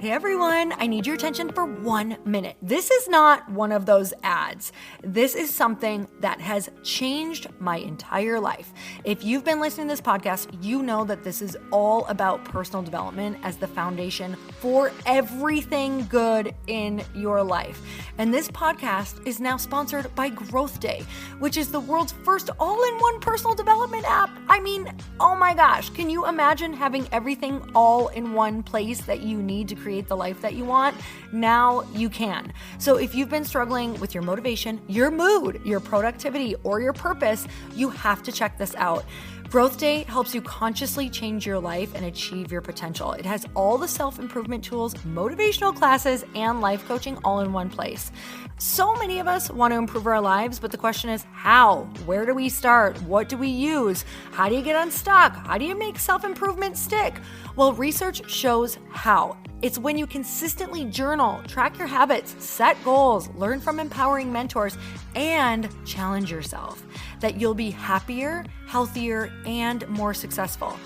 Hey everyone, I need your attention for 1 minute. This is not one of those ads. This is something that has changed my entire life. If you've been listening to this podcast, you know that this is all about personal development as the foundation for everything good in your life. And this podcast is now sponsored by Growth Day, which is the world's first all-in-one personal development app. I mean, oh my gosh, can you imagine having everything all in one place that you need to create the life that you want? Now you can. So if you've been struggling with your motivation, your mood, your productivity, or your purpose, you have to check this out. Growth Day helps you consciously change your life and achieve your potential. It has all the self-improvement tools, motivational classes, and life coaching all in one place. So many of us want to improve our lives, but the question is how? Where do we start? What do we use? How do you get unstuck? How do you make self-improvement stick? Well, research shows how. It's when you consistently journal, track your habits, set goals, learn from empowering mentors, and challenge yourself that you'll be happier, healthier, and more successful.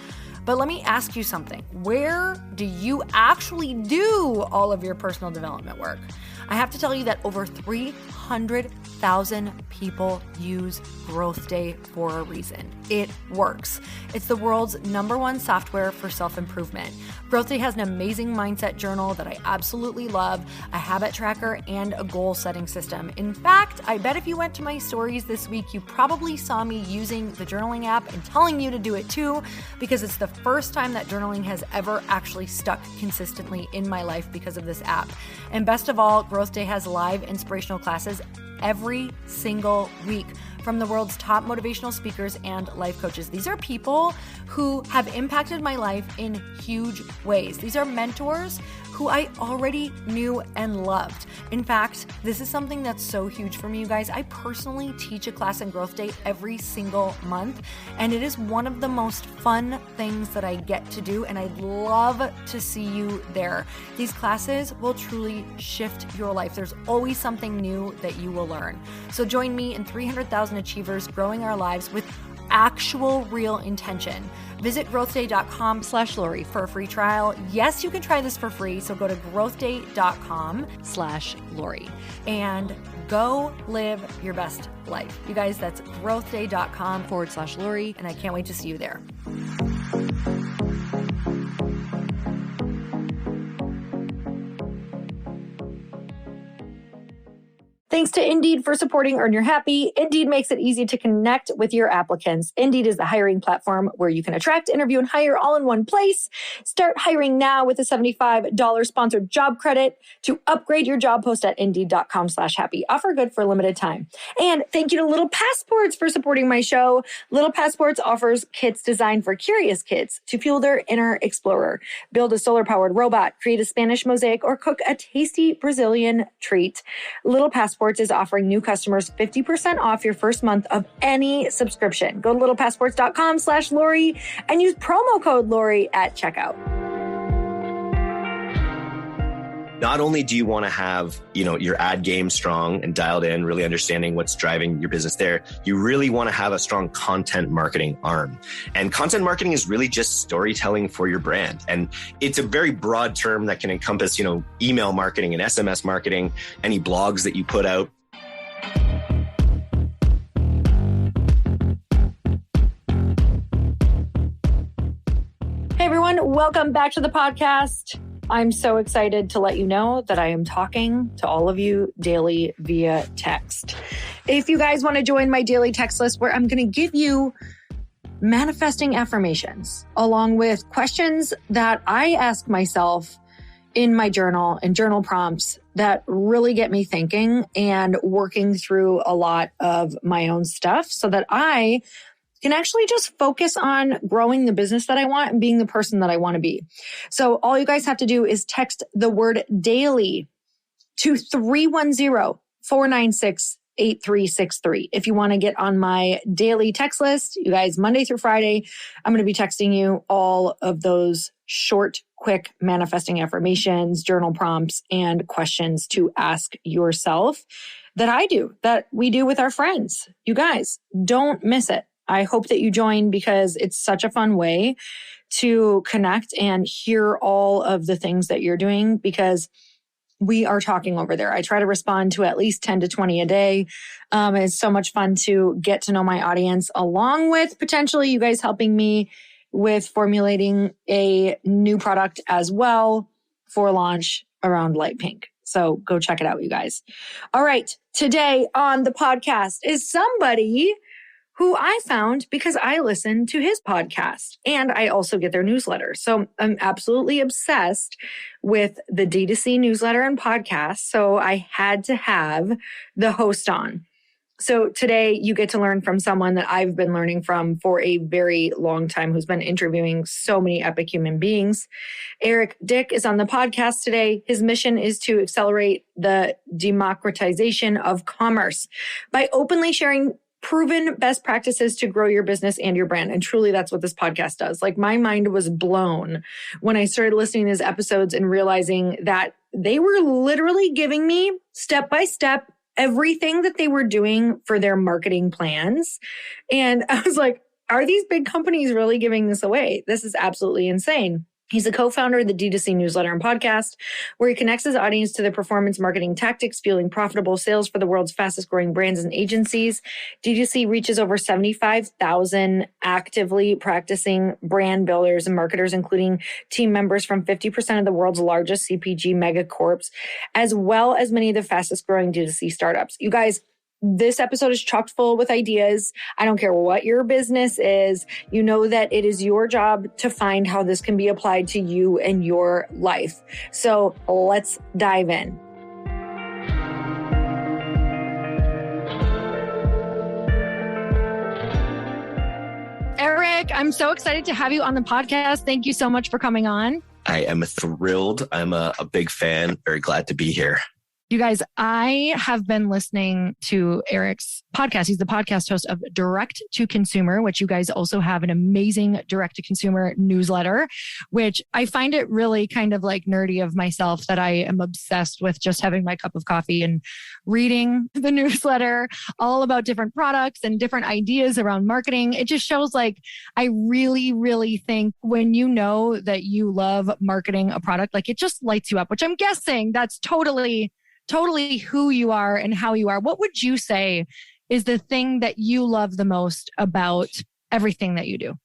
But let me ask you something. Where do you actually do all of your personal development work? I have to tell you that over 300,000 people use Growth Day for a reason. It works. It's the world's #1 software for self-improvement. Growth Day has an amazing mindset journal that I absolutely love, a habit tracker, and a goal-setting system. In fact, I bet if you went to my stories this week, you probably saw me using the journaling app and telling you to do it too, because it's the first time that journaling has ever actually stuck consistently in my life because of this app. And best of all, Growth Day has live inspirational classes every single week from the world's top motivational speakers and life coaches. These are people who have impacted my life in huge ways. These are mentors who I already knew and loved. In fact, this is something that's so huge for me, you guys. I personally teach a class in Growth Day every single month, and it is one of the most fun things that I get to do, and I'd love to see you there. These classes will truly shift your life. There's always something new that you will learn. So join me and 300,000 achievers growing our lives with actual real intention. Visit growthday.com/Lori for a free trial. Yes, you can try this for free. So go to growthday.com/Lori and go live your best life. You guys, that's growthday.com/Lori. And I can't wait to see you there. Thanks to Indeed for supporting Earn Your Happy. Indeed makes it easy to connect with your applicants. Indeed is the hiring platform where you can attract, interview, and hire all in one place. Start hiring now with a $75 sponsored job credit to upgrade your job post at Indeed.com/happy. Offer good for a limited time. And thank you to Little Passports for supporting my show. Little Passports offers kits designed for curious kids to fuel their inner explorer. Build a solar-powered robot, create a Spanish mosaic, or cook a tasty Brazilian treat. Little Passports is offering new customers 50% off your first month of any subscription. Go to littlepassports.com/Lori and use promo code Lori at checkout. Not only do you want to have, your ad game strong and dialed in, really understanding what's driving your business there, you really want to have a strong content marketing arm. And content marketing is really just storytelling for your brand. And it's a very broad term that can encompass, email marketing and SMS marketing, any blogs that you put out. Hey everyone, welcome back to the podcast. I'm so excited to let you know that I am talking to all of you daily via text. If you guys want to join my daily text list where I'm going to give you manifesting affirmations along with questions that I ask myself in my journal and journal prompts that really get me thinking and working through a lot of my own stuff so that I can actually just focus on growing the business that I want and being the person that I want to be. So all you guys have to do is text the word daily to 310-496-8363. If you want to get on my daily text list, you guys, Monday through Friday, I'm going to be texting you all of those short, quick manifesting affirmations, journal prompts, and questions to ask yourself that we do with our friends. You guys, don't miss it. I hope that you join because it's such a fun way to connect and hear all of the things that you're doing because we are talking over there. I try to respond to at least 10 to 20 a day. It's so much fun to get to know my audience, along with potentially you guys helping me with formulating a new product as well for launch around light pink. So go check it out, you guys. All right. Today on the podcast is somebody who I found because I listen to his podcast and I also get their newsletter. So I'm absolutely obsessed with the DTC Newsletter and Podcast. So I had to have the host on. So today you get to learn from someone that I've been learning from for a very long time, who's been interviewing so many epic human beings. Dyck is on the podcast today. His mission is to accelerate the democratization of commerce by openly sharing proven best practices to grow your business and your brand. And truly, that's what this podcast does. Like, my mind was blown when I started listening to his episodes and realizing that they were literally giving me step by step everything that they were doing for their marketing plans. And I was like, are these big companies really giving this away? This is absolutely insane. He's the co-founder of the DTC Newsletter and Podcast, where he connects his audience to the performance marketing tactics, fueling profitable sales for the world's fastest growing brands and agencies. DTC reaches over 75,000 actively practicing brand builders and marketers, including team members from 50% of the world's largest CPG megacorps, as well as many of the fastest growing DTC startups. You guys, this episode is chock full with ideas. I don't care what your business is. You know that it is your job to find how this can be applied to you and your life. So let's dive in. Eric, I'm so excited to have you on the podcast. Thank you so much for coming on. I am thrilled. I'm a big fan. Very glad to be here. You guys, I have been listening to Eric's podcast. He's the podcast host of Direct to Consumer, which you guys also have an amazing direct to consumer newsletter, which I find it really kind of like nerdy of myself that I am obsessed with just having my cup of coffee and reading the newsletter all about different products and different ideas around marketing. It just shows like I really, really think when you know that you love marketing a product, like it just lights you up, which I'm guessing that's totally who you are and how you are. What would you say is the thing that you love the most about everything that you do?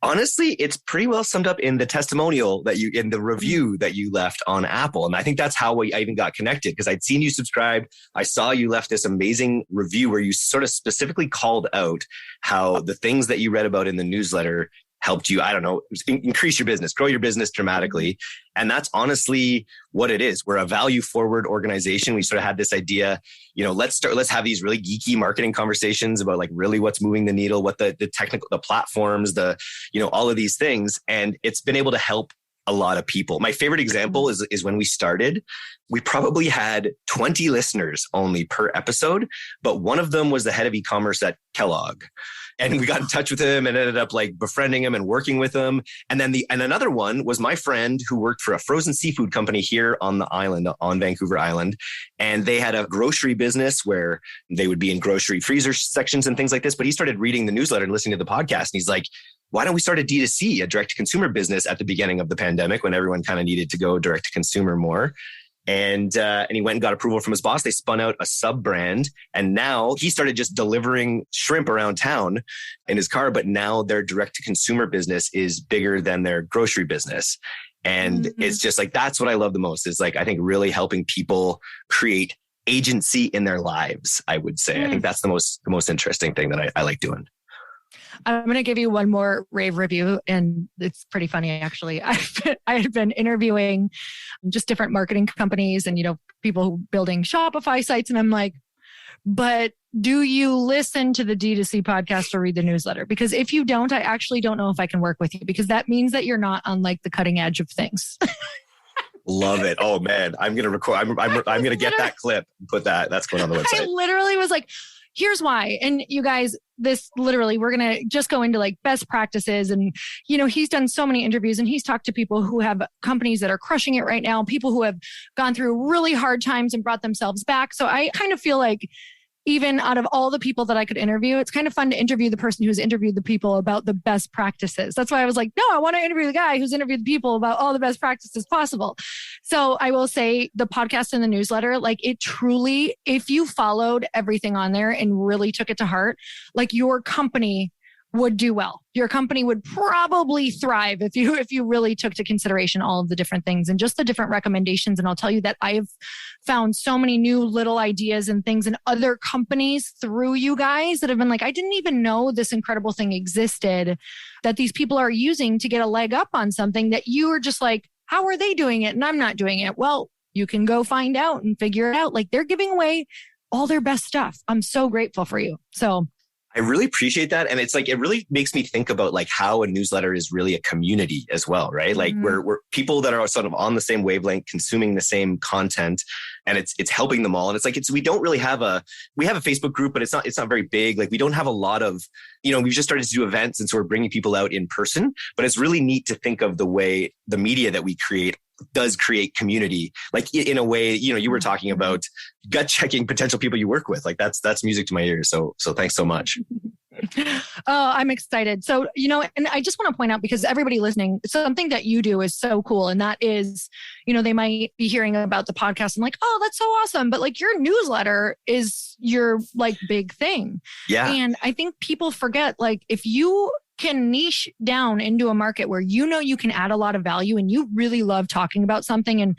Honestly, it's pretty well summed up in the testimonial in the review that you left on Apple. And I think that's how I even got connected, because I'd seen you subscribe. I saw you left this amazing review where you sort of specifically called out how the things that you read about in the newsletter helped you, I don't know, increase your business, grow your business dramatically. And that's honestly what it is. We're a value forward organization. We sort of had this idea, let's have these really geeky marketing conversations about like really what's moving the needle, what the technical, the platforms, all of these things. And it's been able to help a lot of people. My favorite example is when we started, we probably had 20 listeners only per episode, but one of them was the head of e-commerce at Kellogg. And we got in touch with him and ended up like befriending him and working with him. And then another one was my friend who worked for a frozen seafood company here on the island, on Vancouver Island. And they had a grocery business where they would be in grocery freezer sections and things like this. But he started reading the newsletter and listening to the podcast. And he's like, why don't we start a D2C, a direct to consumer business at the beginning of the pandemic when everyone kind of needed to go direct to consumer more. And he went and got approval from his boss. They spun out a sub brand, and now he started just delivering shrimp around town in his car. But now their direct to consumer business is bigger than their grocery business. And it's just like, that's what I love the most, is like, I think really helping people create agency in their lives, I would say. I think that's the most interesting thing that I like doing. I'm going to give you one more rave review, and it's pretty funny, actually. I had been interviewing just different marketing companies and, people building Shopify sites. And I'm like, but do you listen to the D2C podcast or read the newsletter? Because if you don't, I actually don't know if I can work with you, because that means that you're not on like the cutting edge of things. Love it. Oh man, I'm going to record. I'm going to get that clip and put that's going on the website. I literally was like, here's why. And you guys, this literally, we're going to just go into like best practices. And, he's done so many interviews and he's talked to people who have companies that are crushing it right now, people who have gone through really hard times and brought themselves back. So I kind of feel like even out of all the people that I could interview, it's kind of fun to interview the person who's interviewed the people about the best practices. That's why I was like, no, I want to interview the guy who's interviewed the people about all the best practices possible. So I will say the podcast and the newsletter, like it truly, if you followed everything on there and really took it to heart, like your company would do well. Your company would probably thrive if you really took to consideration all of the different things and just the different recommendations. And I'll tell you that I've found so many new little ideas and things in other companies through you guys that have been like, I didn't even know this incredible thing existed that these people are using to get a leg up on something that you are just like, how are they doing it? And I'm not doing it. Well, you can go find out and figure it out. Like they're giving away all their best stuff. I'm so grateful for you. So I really appreciate that. And it's like, it really makes me think about like how a newsletter is really a community as well, right? Like we're people that are sort of on the same wavelength, consuming the same content, and it's helping them all. And it's like, we don't really have we have a Facebook group, but it's not very big. Like we don't have a lot of, we've just started to do events. And so we're bringing people out in person, but it's really neat to think of the way the media that we create does create community. Like in a way, you were talking about gut checking potential people you work with. Like that's music to my ears. So thanks so much. Oh, I'm excited. So, and I just want to point out, because everybody listening, something that you do is so cool. And that is, they might be hearing about the podcast and like, oh, that's so awesome. But like your newsletter is your like big thing. Yeah. And I think people forget, like, if you can niche down into a market where you can add a lot of value and you really love talking about something, and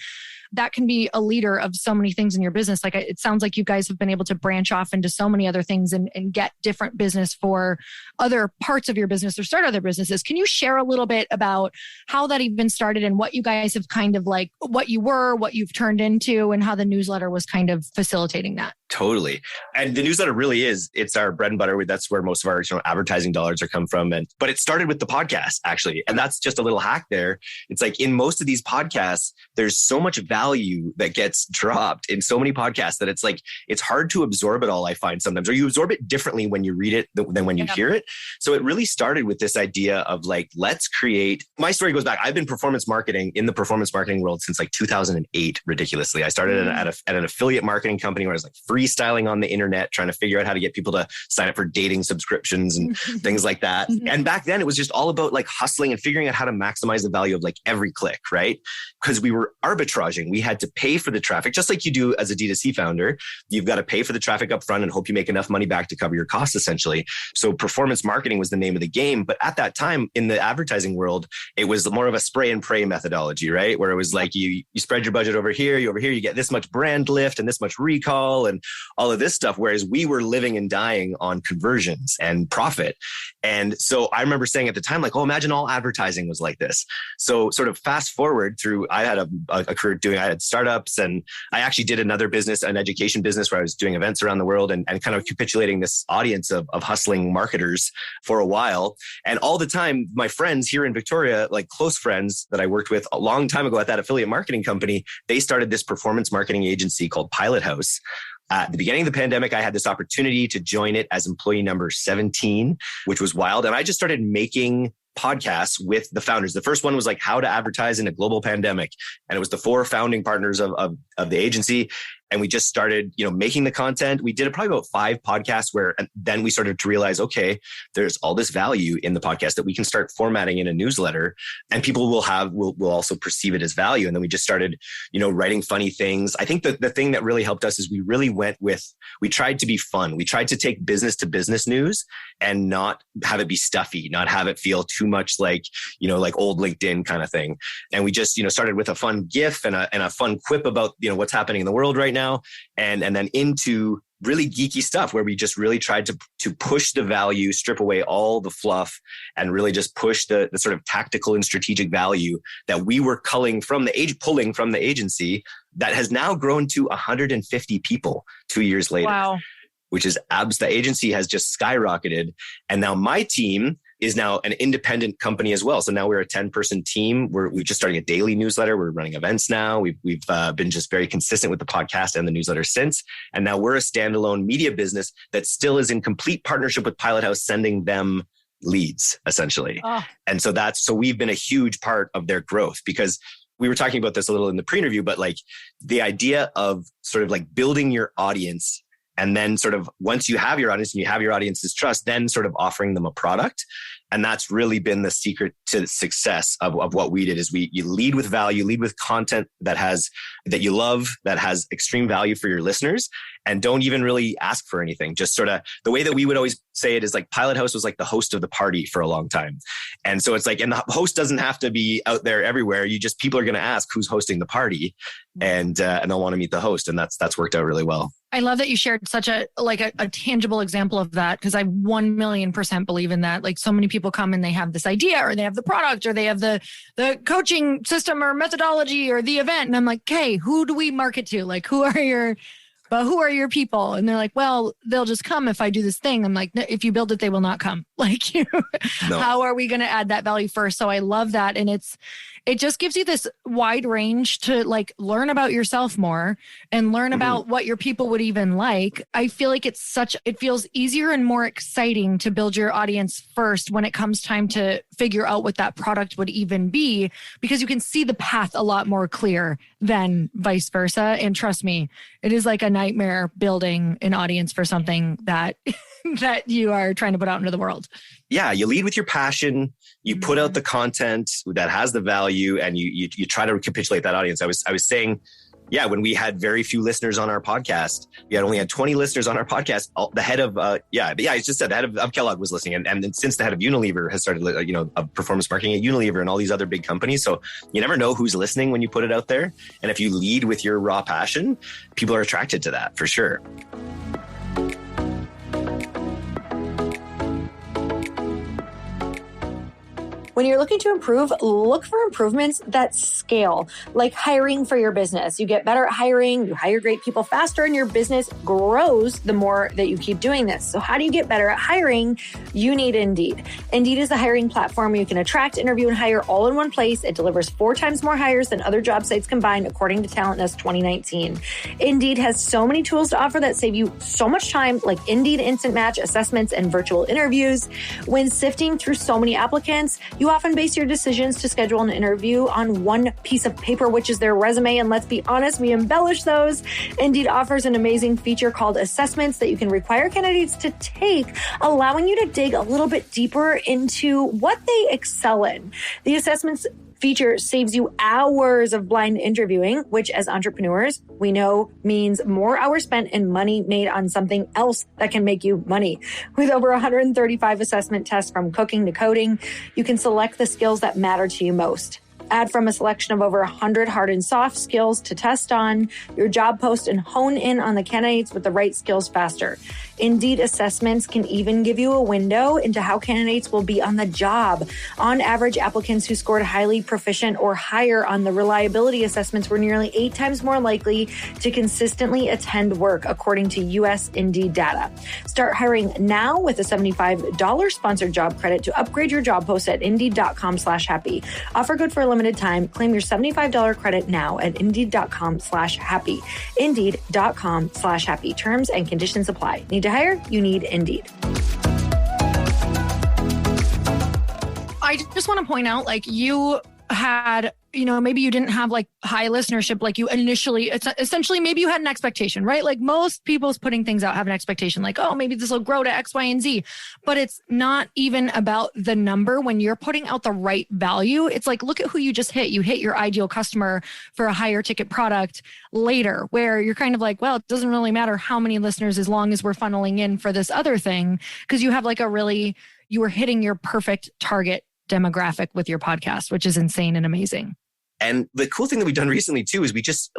that can be a leader of so many things in your business. Like it sounds like you guys have been able to branch off into so many other things and get different business for other parts of your business or start other businesses. Can you share a little bit about how that even started and what you guys have kind of like, what you were, what you've turned into, and how the newsletter was kind of facilitating that? Totally. And the newsletter really it's our bread and butter. That's where most of our advertising dollars are come from. But it started with the podcast, actually. And that's just a little hack there. It's like in most of these podcasts, there's so much value that gets dropped in so many podcasts that it's like, it's hard to absorb it all, I find sometimes, or you absorb it differently when you read it than when you hear it. So it really started with this idea of like, let's create, my story goes back. I've been in the performance marketing world since like 2008, ridiculously. I started at an affiliate marketing company where I was like freestyling on the internet, trying to figure out how to get people to sign up for dating subscriptions and things like that. And back then it was just all about like hustling and figuring out how to maximize the value of like every click, right? Because we were arbitraging. We had to pay for the traffic, just like you do as a D2C founder. You've got to pay for the traffic up front and hope you make enough money back to cover your costs, essentially. So performance marketing was the name of the game. But at that time in the advertising world, it was more of a spray and pray methodology, right? Where it was like you spread your budget over here, you get this much brand lift and this much recall and all of this stuff. Whereas we were living and dying on conversions and profit. And so I remember saying at the time, like, oh, imagine all advertising was like this. So sort of fast forward through, I had a career I had startups, and I actually did another business, an education business where I was doing events around the world and kind of capitulating this audience of hustling marketers for a while. And all the time, my friends here in Victoria, like close friends that I worked with a long time ago at that affiliate marketing company, they started this performance marketing agency called Pilot House. At the beginning of the pandemic, I had this opportunity to join it as employee number 17, which was wild. And I just started making podcasts with the founders. The first one was like how to advertise in a global pandemic. And it was the 4 founding partners of the agency. And we just started, making the content. We did probably about 5 podcasts and then we started to realize, okay, there's all this value in the podcast that we can start formatting in a newsletter, and people will also perceive it as value. And then we just started, writing funny things. I think that the thing that really helped us is we tried to be fun. We tried to take business to business news and not have it be stuffy, not have it feel too much like, like old LinkedIn kind of thing. And we just, started with a fun GIF and a fun quip about, what's happening in the world right now. And then into really geeky stuff where we just really tried to push the value, strip away all the fluff, and really just push the sort of tactical and strategic value that we were pulling from the agency that has now grown to 150 people 2 years later. Wow. Which is the agency has just skyrocketed. And now my team is now an independent company as well. So now we're a 10-person team. We're just starting a daily newsletter. We're running events now. We've been just very consistent with the podcast and the newsletter since. And now we're a standalone media business that still is in complete partnership with Pilot House, sending them leads, essentially. Oh. And so we've been a huge part of their growth, because we were talking about this a little in the pre-interview, but like the idea of sort of like building your audience And then sort of once you have your audience and you have your audience's trust, then sort of offering them a product. And that's really been the secret to the success of what we did is you lead with value, lead with content that you love, that has extreme value for your listeners, and don't even really ask for anything. Just sort of the way that we would always say it is like Pilot House was like the host of the party for a long time. And so it's like, and the host doesn't have to be out there everywhere. People are going to ask who's hosting the party and they'll want to meet the host. And that's worked out really well. I love that you shared such a tangible example of that, because I 1,000,000% believe in that. Like so many people come and they have this idea or they have the product or they have the coaching system or methodology or the event. And I'm like, okay, who do we market to? Like, who are your people? And they're like, well, they'll just come if I do this thing. I'm like, if you build it, they will not come. Like, no. How are we going to add that value first? So I love that. And it just gives you this wide range to like learn about yourself more and learn about what your people would even like. I feel like it feels easier and more exciting to build your audience first when it comes time to figure out what that product would even be, because you can see the path a lot more clear than vice versa. And trust me, it is like a nightmare building an audience for something that you are trying to put out into the world. Yeah, you lead with your passion, you put out the content that has the value, and you try to recapitulate that audience. I was saying, yeah, when we had very few listeners on our podcast, we only had 20 listeners on our podcast. The head of, I just said the head of Kellogg was listening. And since the head of Unilever has started, performance marketing at Unilever and all these other big companies. So you never know who's listening when you put it out there. And if you lead with your raw passion, people are attracted to that for sure. When you're looking to improve, look for improvements that scale, like hiring for your business. You get better at hiring, you hire great people faster, and your business grows the more that you keep doing this. So how do you get better at hiring? You need Indeed. Indeed is the hiring platform where you can attract, interview, and hire all in one place. It delivers 4 times more hires than other job sites combined, according to Talent Nest 2019. Indeed has so many tools to offer that save you so much time, like Indeed Instant Match assessments and virtual interviews. When sifting through so many applicants, you often base your decisions to schedule an interview on one piece of paper, which is their resume. And let's be honest, we embellish those. Indeed offers an amazing feature called assessments that you can require candidates to take, allowing you to dig a little bit deeper into what they excel in. The assessments feature saves you hours of blind interviewing, which as entrepreneurs, we know means more hours spent and money made on something else that can make you money. With over 135 assessment tests from cooking to coding, you can select the skills that matter to you most. Add from a selection of over 100 hard and soft skills to test on your job post and hone in on the candidates with the right skills faster. Indeed assessments can even give you a window into how candidates will be on the job. On average, applicants who scored highly proficient or higher on the reliability assessments were nearly 8 times more likely to consistently attend work, according to US Indeed data. Start hiring now with a $75 sponsored job credit to upgrade your job post at Indeed.com/happy. Offer good for a limited time. Claim your $75 credit now at Indeed.com/happy. Indeed.com/happy. Terms and conditions apply. Need to hire? You need Indeed. I just want to point out, like, you had, maybe you didn't have like high listenership, like you initially, it's essentially, maybe you had an expectation, right? Like most people's putting things out have an expectation like, oh, maybe this will grow to X, Y, and Z, but it's not even about the number. When you're putting out the right value, it's like, look at who you just hit. You hit your ideal customer for a higher ticket product later, where you're kind of like, well, it doesn't really matter how many listeners, as long as we're funneling in for this other thing, because you have like you were hitting your perfect target demographic with your podcast, which is insane and amazing. And the cool thing that we've done recently too is we just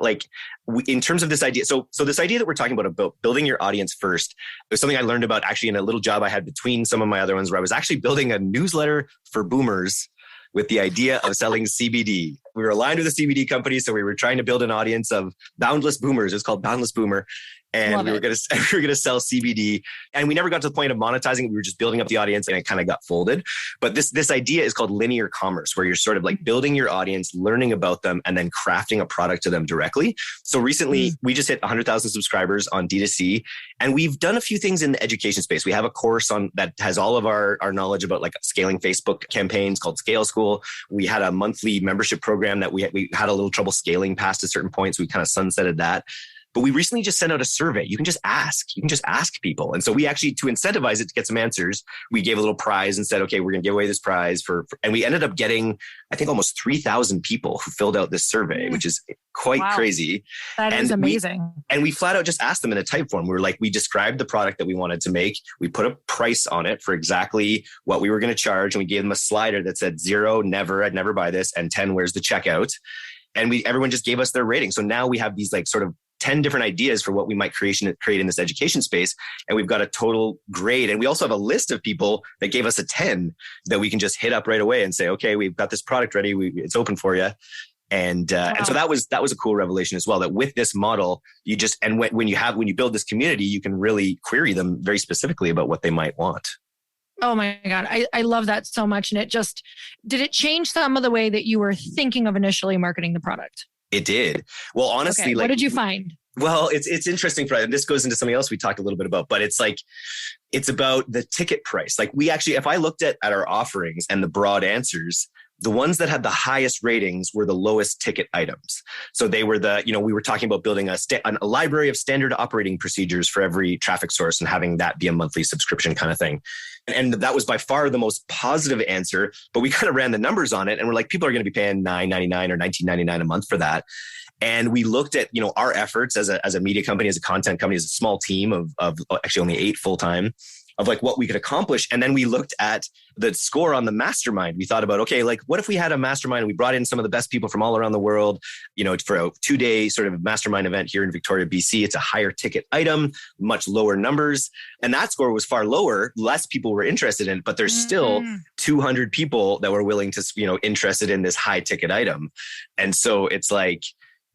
in terms of this idea. So this idea that we're talking about building your audience first, it was something I learned about actually in a little job I had between some of my other ones, where I was actually building a newsletter for boomers with the idea of selling CBD. We were aligned with a CBD company, so we were trying to build an audience of boundless boomers. It's called Boundless Boomer. And we were going to sell CBD, and we never got to the point of monetizing it. We were just building up the audience, and it kind of got folded. But this idea is called linear commerce, where you're sort of like building your audience, learning about them, and then crafting a product to them directly. So recently, we just hit 100,000 subscribers on DTC, and we've done a few things in the education space. We have a course that has all of our knowledge about like scaling Facebook campaigns called Scale School. We had a monthly membership program that we had a little trouble scaling past a certain point, so we kind of sunsetted that. But we recently just sent out a survey. You can just ask people. And so we actually, to incentivize it to get some answers, we gave a little prize and said, okay, we're going to give away this prize and we ended up getting, I think, almost 3,000 people who filled out this survey, which is quite crazy. That is amazing. And we flat out just asked them in a type form. We were like, we described the product that we wanted to make. We put a price on it for exactly what we were going to charge. And we gave them a slider that said 0, never, I'd never buy this, and 10, where's the checkout? And everyone just gave us their rating. So now we have these like sort of 10 different ideas for what we might create in this education space. And we've got a total grade. And we also have a list of people that gave us a 10 that we can just hit up right away and say, okay, we've got this product ready. It's open for you. And so that was a cool revelation as well, that with this model, you just, and when you build this community, you can really query them very specifically about what they might want. Oh my God. I love that so much. And did it change some of the way that you were thinking of initially marketing the product? It did. Well, honestly, what did you find? Well, it's interesting, and this goes into something else we talked a little bit about, but it's about the ticket price. Like we actually, if I looked at our offerings and the broad answers, the ones that had the highest ratings were the lowest ticket items. So they were we were talking about building a library of standard operating procedures for every traffic source and having that be a monthly subscription kind of thing. And that was by far the most positive answer, but we kind of ran the numbers on it and we're like, people are going to be paying $9.99 or $19.99 a month for that. And we looked at, our efforts as a media company, as a content company, as a small team of actually only 8 full-time, of like what we could accomplish. And then we looked at the score on the mastermind. We thought about, okay, like what if we had a mastermind and we brought in some of the best people from all around the world, for a 2-day sort of mastermind event here in Victoria, BC. It's a higher ticket item, much lower numbers. And that score was far lower. Less people were interested in it, but there's still 200 people that wwere willing to, interested in this high ticket item. And so it's like,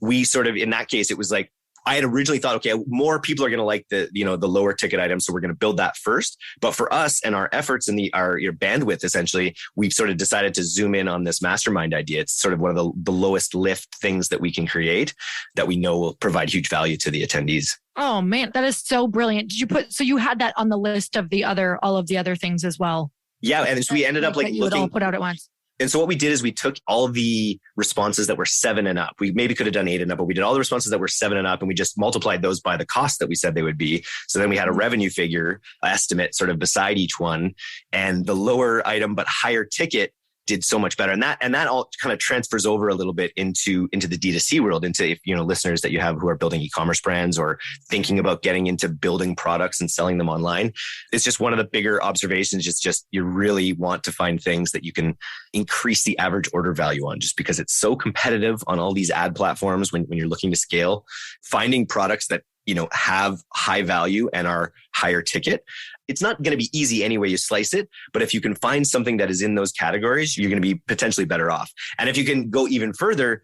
we sort of, in that case, it was like, I had originally thought, okay, more people are going to like the lower ticket items. So we're going to build that first. But for us and our efforts and our bandwidth, essentially, we've sort of decided to zoom in on this mastermind idea. It's sort of one of the lowest lift things that we can create that we know will provide huge value to the attendees. Oh man, that is so brilliant. So you had that on the list of all of the other things as well? Yeah. And so we ended up you would all put out at once. And so what we did is we took all the responses that were 7 and up. We maybe could have done 8 and up, but we did all the responses that were 7 and up and we just multiplied those by the cost that we said they would be. So then we had a revenue figure estimate sort of beside each one, and the lower item but higher ticket did so much better. And that all kind of transfers over a little bit into the D2C world, into, if listeners that you have who are building e-commerce brands or thinking about getting into building products and selling them online. It's just one of the bigger observations. It's just, you really want to find things that you can increase the average order value on, just because it's so competitive on all these ad platforms when you're looking to scale. Finding products that have high value and are higher ticket. It's not going to be easy any way you slice it, but if you can find something that is in those categories, you're going to be potentially better off. And if you can go even further,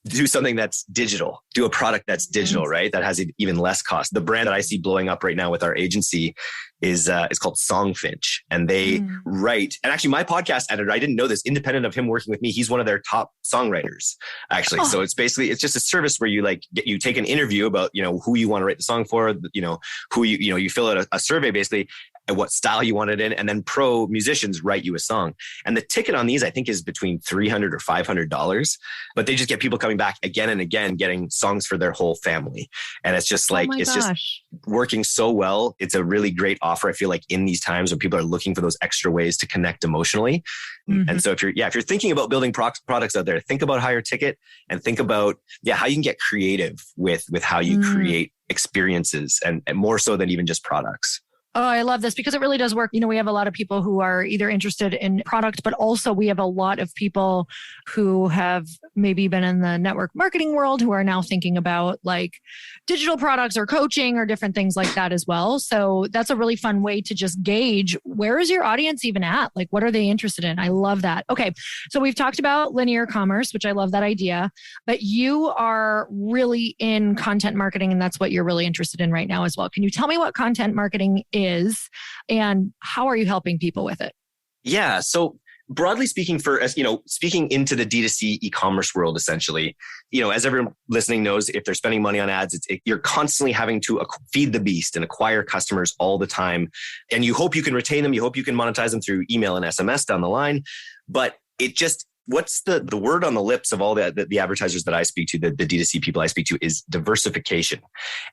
do something that's digital, do a product that's digital, right? That has even less cost. The brand that I see blowing up right now with our agency is called Songfinch, and they write, and actually my podcast editor, I didn't know this, independent of him working with me, he's one of their top songwriters actually. Oh. So it's just a service where you take an interview about, who you want to write the song for, who you fill out a survey basically, and what style you want it in, and then pro musicians write you a song. And the ticket on these, I think, is between $300 or $500, but they just get people coming back again and again, getting songs for their whole family. And it's just just working so well. It's a really great offer, I feel like, in these times when people are looking for those extra ways to connect emotionally. Mm-hmm. And so if you're thinking about building products out there, think about higher ticket and think about, how you can get creative with how you create experiences, and more so than even just products. Oh, I love this because it really does work. We have a lot of people who are either interested in product, but also we have a lot of people who have maybe been in the network marketing world who are now thinking about like digital products or coaching or different things like that as well. So that's a really fun way to just gauge, where is your audience even at? Like, what are they interested in? I love that. Okay. So we've talked about linear commerce, which I love that idea, but you are really in content marketing, and that's what you're really interested in right now as well. Can you tell me what content marketing is and how are you helping people with it? Yeah. So broadly speaking, speaking into the D2C e-commerce world, essentially, as everyone listening knows, if they're spending money on ads, you're constantly having to feed the beast and acquire customers all the time. And you hope you can retain them. You hope you can monetize them through email and SMS down the line. But what's the word on the lips of all the advertisers that I speak to, the D2C people I speak to, is diversification.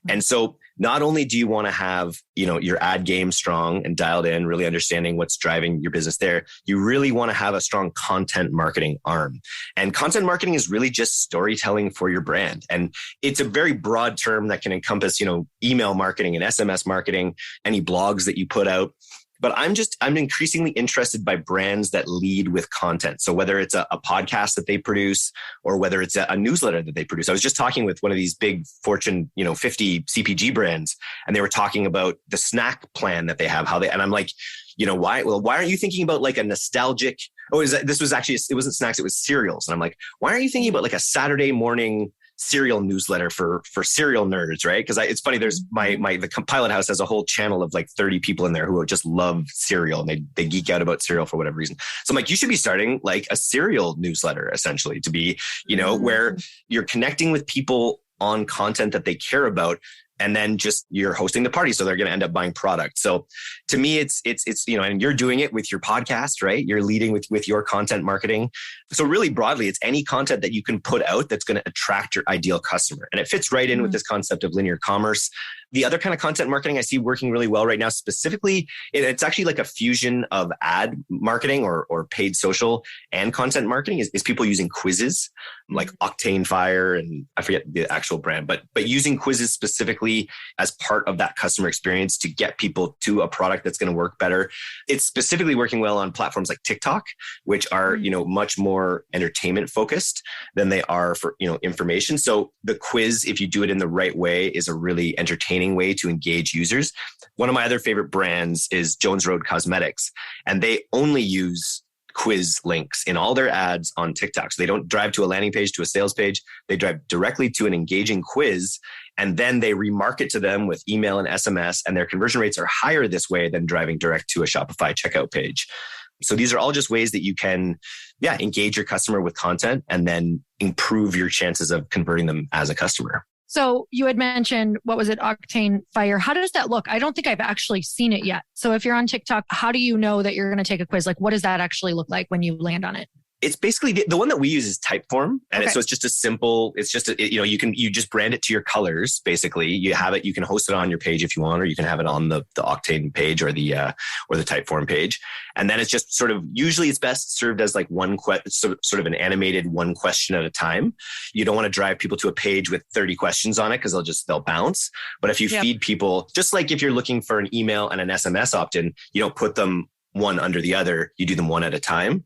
And so not only do you want to have, your ad game strong and dialed in, really understanding what's driving your business there, you really want to have a strong content marketing arm. And content marketing is really just storytelling for your brand. And it's a very broad term that can encompass, email marketing and SMS marketing, any blogs that you put out. But I'm increasingly interested by brands that lead with content. So whether it's a podcast that they produce or whether it's a newsletter that they produce. I was just talking with one of these big Fortune, 50 CPG brands, and they were talking about the snack plan that they have, and I'm like, why? Well, why aren't you thinking about like a nostalgic, it wasn't snacks, it was cereals. And I'm like, why aren't you thinking about like a Saturday morning cereal newsletter for cereal nerds, right? Because it's funny, there's the Pilot House has a whole channel of like 30 people in there who just love cereal, and they geek out about cereal for whatever reason. So I'm like, you should be starting like a cereal newsletter, essentially, to be, where you're connecting with people on content that they care about. And then just you're hosting the party, so they're going to end up buying product. So to me, it's and you're doing it with your podcast, right? You're leading with your content marketing. So really broadly, it's any content that you can put out that's going to attract your ideal customer. And it fits right in with this concept of linear commerce. The other kind of content marketing I see working really well right now, specifically, it's actually like a fusion of ad marketing or paid social and content marketing is people using quizzes like Octane Fire, and I forget the actual brand, but using quizzes specifically as part of that customer experience to get people to a product that's going to work better. It's specifically working well on platforms like TikTok, which are, much more entertainment focused than they are for, information. So the quiz, if you do it in the right way, is a really entertaining way to engage users. One of my other favorite brands is Jones Road Cosmetics, and they only use quiz links in all their ads on TikTok. So they don't drive to a landing page, to a sales page. They drive directly to an engaging quiz, and then they remarket to them with email and SMS, and their conversion rates are higher this way than driving direct to a Shopify checkout page. So these are all just ways that you can, engage your customer with content and then improve your chances of converting them as a customer. So you had mentioned, what was it, Octane Fire? How does that look? I don't think I've actually seen it yet. So if you're on TikTok, how do you know that you're going to take a quiz? Like, what does that actually look like when you land on it? It's basically the one that we use is Typeform. And so it's just a simple, you just brand it to your colors. Basically, you have it, you can host it on your page if you want, or you can have it on the Octane page or the Typeform page. And then it's just usually it's best served as like sort of an animated one question at a time. You don't want to drive people to a page with 30 questions on it because they'll bounce. But if you feed people, just like if you're looking for an email and an SMS opt-in, you don't put them one under the other, you do them one at a time,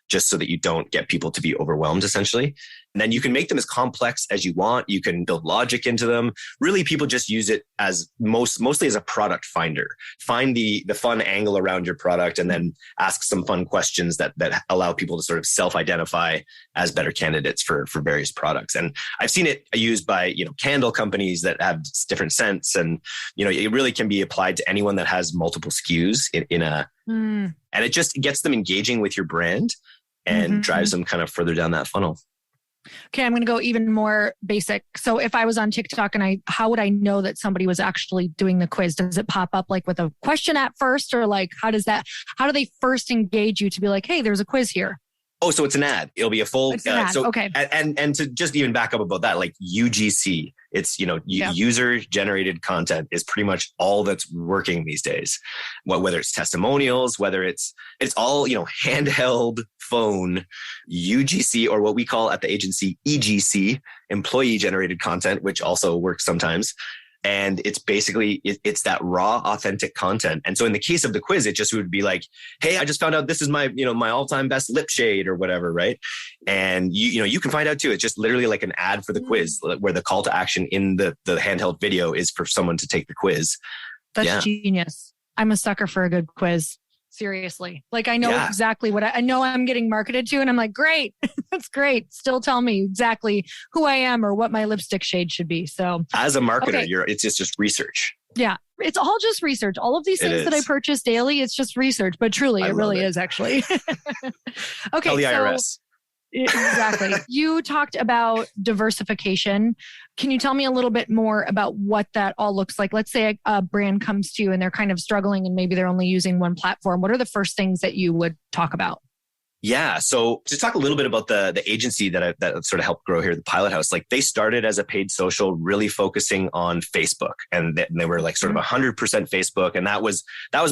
just so that you don't get people to be overwhelmed, essentially. And then you can make them as complex as you want. You can build logic into them. Really, people just use it as mostly as a product finder. Find the fun angle around your product and then ask some fun questions that allow people to sort of self-identify as better candidates for various products. And I've seen it used by, candle companies that have different scents. And, it really can be applied to anyone that has multiple SKUs and it just gets them engaging with your brand and drives them kind of further down that funnel. Okay, I'm going to go even more basic. So if I was on TikTok how would I know that somebody was actually doing the quiz? Does it pop up like with a question at first, or like how do they first engage you to be like, hey, there's a quiz here? Oh, so it's an ad. It'll be a full. Okay. And to just even back up about that, like UGC, it's, user generated content is pretty much all that's working these days. Whether it's testimonials, whether it's all, handheld phone, UGC, or what we call at the agency EGC, employee generated content, which also works sometimes. And it's basically, it's that raw, authentic content. And so in the case of the quiz, it just would be like, hey, I just found out this is my, my all-time best lip shade or whatever, right? And you can find out too. It's just literally like an ad for the quiz, where the call to action in the handheld video is for someone to take the quiz. That's genius. I'm a sucker for a good quiz. Seriously. Like I know exactly what I know I'm getting marketed to, and I'm like, great. That's great. Still tell me exactly who I am or what my lipstick shade should be. So as a marketer, it's just research. Yeah. It's all just research. All of these things that I purchase daily, it's just research, but truly it really is actually. Okay. Tell the IRS. Exactly. You talked about diversification. Can you tell me a little bit more about what that all looks like? Let's say a brand comes to you and they're kind of struggling and maybe they're only using one platform. What are the first things that you would talk about? Yeah. So to talk a little bit about the agency that sort of helped grow here, the Pilot House, like they started as a paid social, really focusing on Facebook, and they were like sort of 100% Facebook. And that was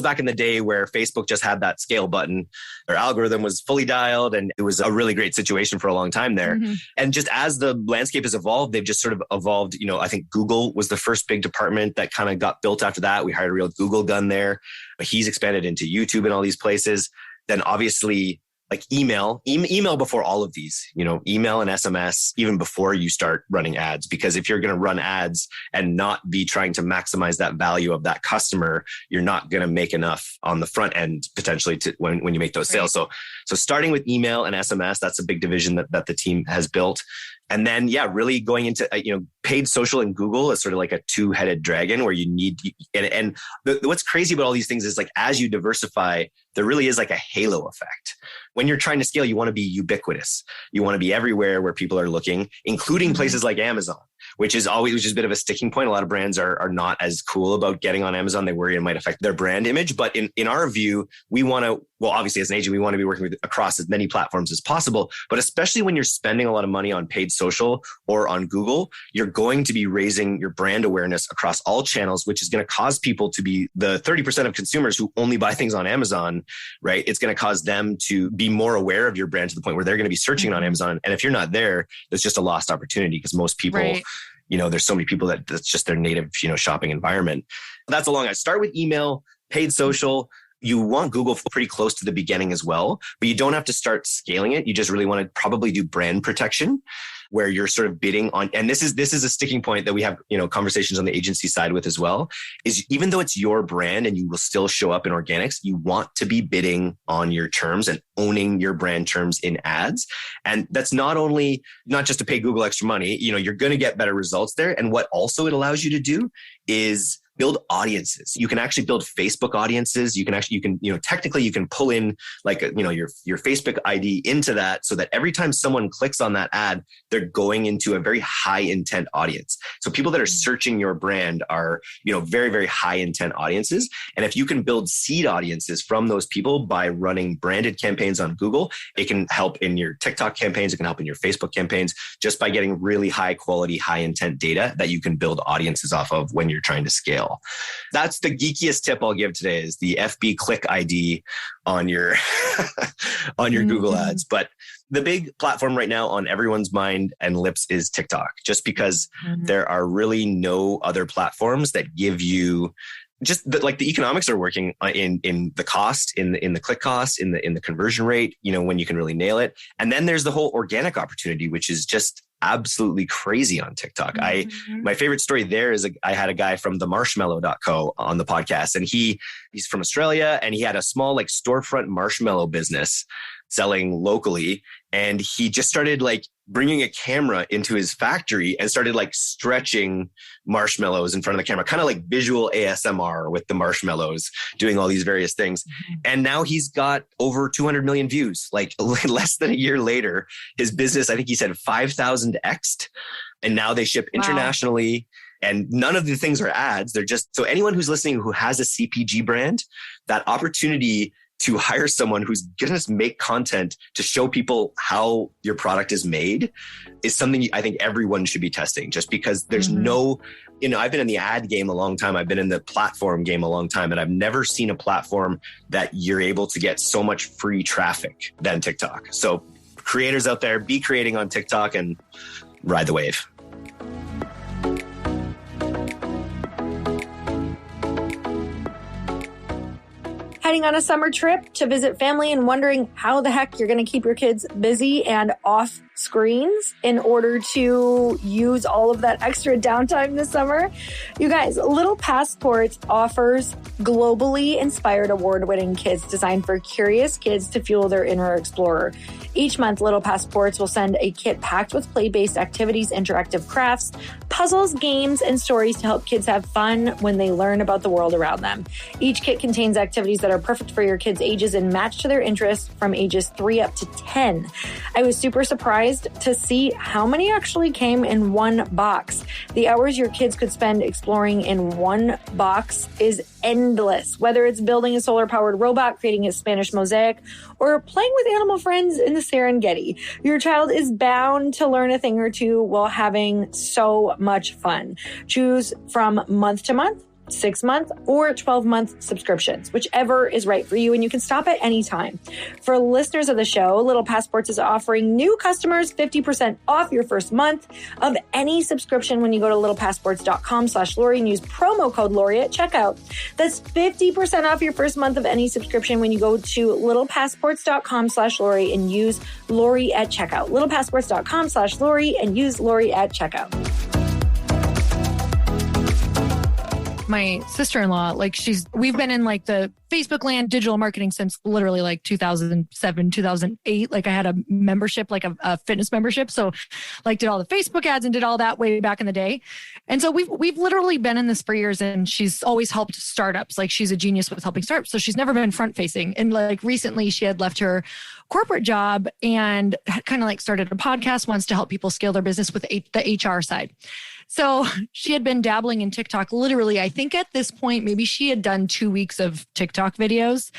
back in the day where Facebook just had that scale button. Their algorithm was fully dialed, and it was a really great situation for a long time there. Mm-hmm. And just as the landscape has evolved, they've just sort of evolved. I think Google was the first big department that kind of got built after that. We hired a real Google gun there. He's expanded into YouTube and all these places. Then obviously, like email before all of these, email and SMS, even before you start running ads, because if you're going to run ads and not be trying to maximize that value of that customer, you're not going to make enough on the front end potentially to when you make those sales. So starting with email and SMS, that's a big division that the team has built. And then, really going into, paid social and Google is sort of like a two-headed dragon where you need, and what's crazy about all these things is like, as you diversify, there really is like a halo effect. When you're trying to scale, you want to be ubiquitous. You want to be everywhere where people are looking, including places like Amazon, which is a bit of a sticking point. A lot of brands are not as cool about getting on Amazon. They worry it might affect their brand image. But in our view, we want to, obviously as an agent, we want to be working across as many platforms as possible. But especially when you're spending a lot of money on paid social or on Google, you're going to be raising your brand awareness across all channels, which is going to cause people to be the 30% of consumers who only buy things on Amazon, right? It's going to cause them to be more aware of your brand to the point where they're going to be searching on Amazon. And if you're not there, there's just a lost opportunity because most people, there's so many people that's just their native, shopping environment. That's a long. I start with email, paid social. You want Google pretty close to the beginning as well, but you don't have to start scaling it. You just really want to probably do brand protection, where you're sort of bidding on, and this is a sticking point that we have, conversations on the agency side with as well, is even though it's your brand and you will still show up in organics, you want to be bidding on your terms and owning your brand terms in ads. And that's not just to pay Google extra money, you're going to get better results there. And what also it allows you to do is build audiences. You can actually build Facebook audiences. Technically you can pull in like, your Facebook ID into that so that every time someone clicks on that ad, they're going into a very high intent audience. So people that are searching your brand are, very, very high intent audiences. And if you can build seed audiences from those people by running branded campaigns on Google, it can help in your TikTok campaigns. It can help in your Facebook campaigns just by getting really high quality, high intent data that you can build audiences off of when you're trying to scale. That's the geekiest tip I'll give today is the FB click ID on your Google ads. But the big platform right now on everyone's mind and lips is TikTok, just because there are really no other platforms that give you just the economics are working in the cost, in the click cost, in the conversion rate, when you can really nail it. And then there's the whole organic opportunity, which is just absolutely crazy on TikTok. My favorite story there is I had a guy from the marshmallow.co on the podcast, and he's from Australia, and he had a small storefront marshmallow business selling locally. And he just started bringing a camera into his factory and started stretching marshmallows in front of the camera, kind of like visual ASMR with the marshmallows, doing all these various things. And now he's got over 200 million views, less than a year later. His business, I think he said 5,000x'd. And now they ship internationally. Wow. And none of the things are ads. They're just, so anyone who's listening who has a CPG brand, that opportunity to hire someone who's going to make content to show people how your product is made is something I think everyone should be testing, just because there's no, I've been in the ad game a long time. I've been in the platform game a long time, and I've never seen a platform that you're able to get so much free traffic than TikTok. So creators out there, be creating on TikTok and ride the wave. Heading on a summer trip to visit family and wondering how the heck you're going to keep your kids busy and off screens in order to use all of that extra downtime this summer? You guys, Little Passports offers globally inspired award-winning kits designed for curious kids to fuel their inner explorer. Each month, Little Passports will send a kit packed with play-based activities, interactive crafts, puzzles, games, and stories to help kids have fun when they learn about the world around them. Each kit contains activities that are perfect for your kids' ages and match to their interests from ages 3 up to 10. I was super surprised to see how many actually came in one box. The hours your kids could spend exploring in one box is endless. Whether it's building a solar-powered robot, creating a Spanish mosaic, or playing with animal friends in the Serengeti, your child is bound to learn a thing or two while having so much fun. Choose from month to month, 6-month, or 12-month subscriptions, whichever is right for you, and you can stop at any time. For listeners of the show, Little Passports is offering new customers 50% off your first month of any subscription when you go to littlepassports.com/Lori and use promo code Lori at checkout. That's 50% off your first month of any subscription when you go to littlepassports.com/Lori and use Lori at checkout. littlepassports.com/Lori and use Lori at checkout. My sister-in-law, like we've been in like the Facebook land digital marketing since literally like 2007, 2008. Like I had a membership, like a fitness membership. So like did all the Facebook ads and did all that way back in the day. And so we've literally been in this for years, and she's always helped startups. Like she's a genius with helping startups. So she's never been front facing. And like recently she had left her corporate job and kind of like started a podcast, wants to help people scale their business with the HR side. So she had been dabbling in TikTok. Literally, I think at this point, maybe she had done 2 weeks of TikTok videos,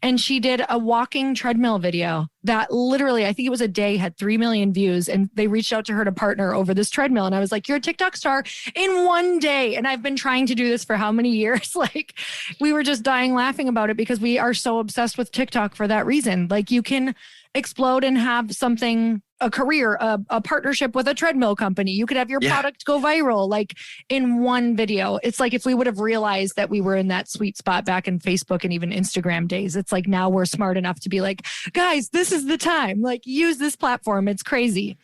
and she did a walking treadmill video that literally, I think it was a day, had 3 million views, and they reached out to her to partner over this treadmill. And I was like, you're a TikTok star in one day. And I've been trying to do this for how many years? Like we were just dying laughing about it because we are so obsessed with TikTok for that reason. Like you can explode and have something, a career, a partnership with a treadmill company. You could have your product go viral like in one video. It's like if we would have realized that we were in that sweet spot back in Facebook and even Instagram days, it's like now we're smart enough to be like, guys, this is the time. Like use this platform. It's crazy.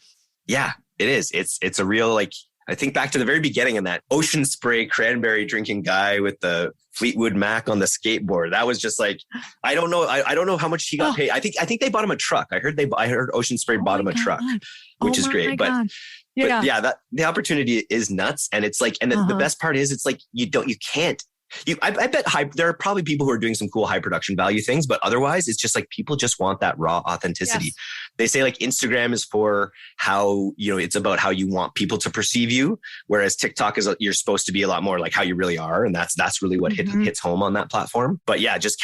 Yeah, it is. It's a real, like, I think back to the very beginning and that ocean spray cranberry drinking guy with the Fleetwood Mac on the skateboard. That was just like, I don't know. I don't know how much he got paid. I think they bought him a truck. I heard Ocean Spray bought him a truck, which is great. But yeah, that the opportunity is nuts. And it's like, and the best part is it's like, I bet there are probably people who are doing some cool high production value things, but otherwise it's just like people just want that raw authenticity. Yes. They say like Instagram is for how, it's about how you want people to perceive you. Whereas TikTok is, you're supposed to be a lot more like how you really are. And that's really what hits home on that platform. But yeah, just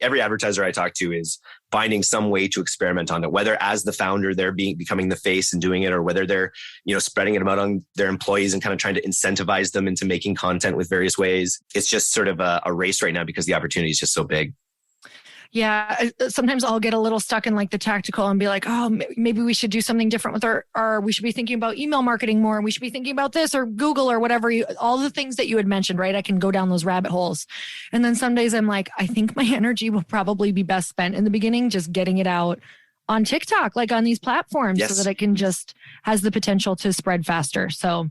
every advertiser I talk to is finding some way to experiment on it, whether as the founder, they're becoming the face and doing it, or whether they're, spreading it out on their employees and kind of trying to incentivize them into making content with various ways. It's just sort of a race right now because the opportunity is just so big. Yeah. Sometimes I'll get a little stuck in like the tactical and be like, oh, maybe we should do something different with our we should be thinking about email marketing more. And we should be thinking about this or Google or whatever, all the things that you had mentioned, right? I can go down those rabbit holes. And then some days I'm like, I think my energy will probably be best spent in the beginning, just getting it out on TikTok, like on these platforms so that it can just has the potential to spread faster. So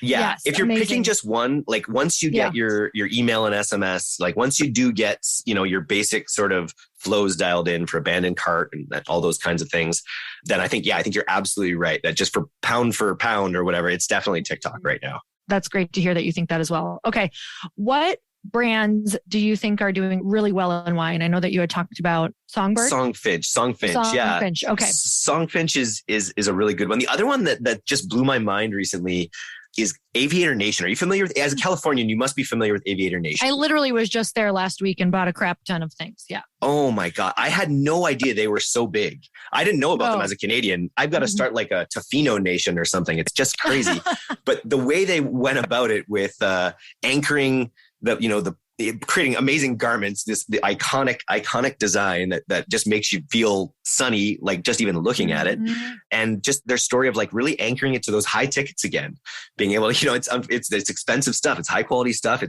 yeah. Yes, if you're picking just one, like once you get your email and SMS, like once you do get, your basic sort of flows dialed in for abandoned cart and all those kinds of things, then I think you're absolutely right that just for pound or whatever, it's definitely TikTok right now. That's great to hear that you think that as well. Okay. What brands do you think are doing really well and why? And I know that you had talked about Songbird. Songfinch. Yeah. Okay. Songfinch is a really good one. The other one that just blew my mind recently is Aviator Nation. Are you familiar with, as a Californian, you must be familiar with Aviator Nation. I literally was just there last week and bought a crap ton of things. Yeah. Oh my God. I had no idea they were so big. I didn't know about them as a Canadian. I've got to start like a Tofino Nation or something. It's just crazy. But the way they went about it with anchoring creating amazing garments, the iconic design that just makes you feel sunny, like just even looking at it. And just their story of like really anchoring it to those high tickets again, being able to, it's expensive stuff. It's high quality stuff.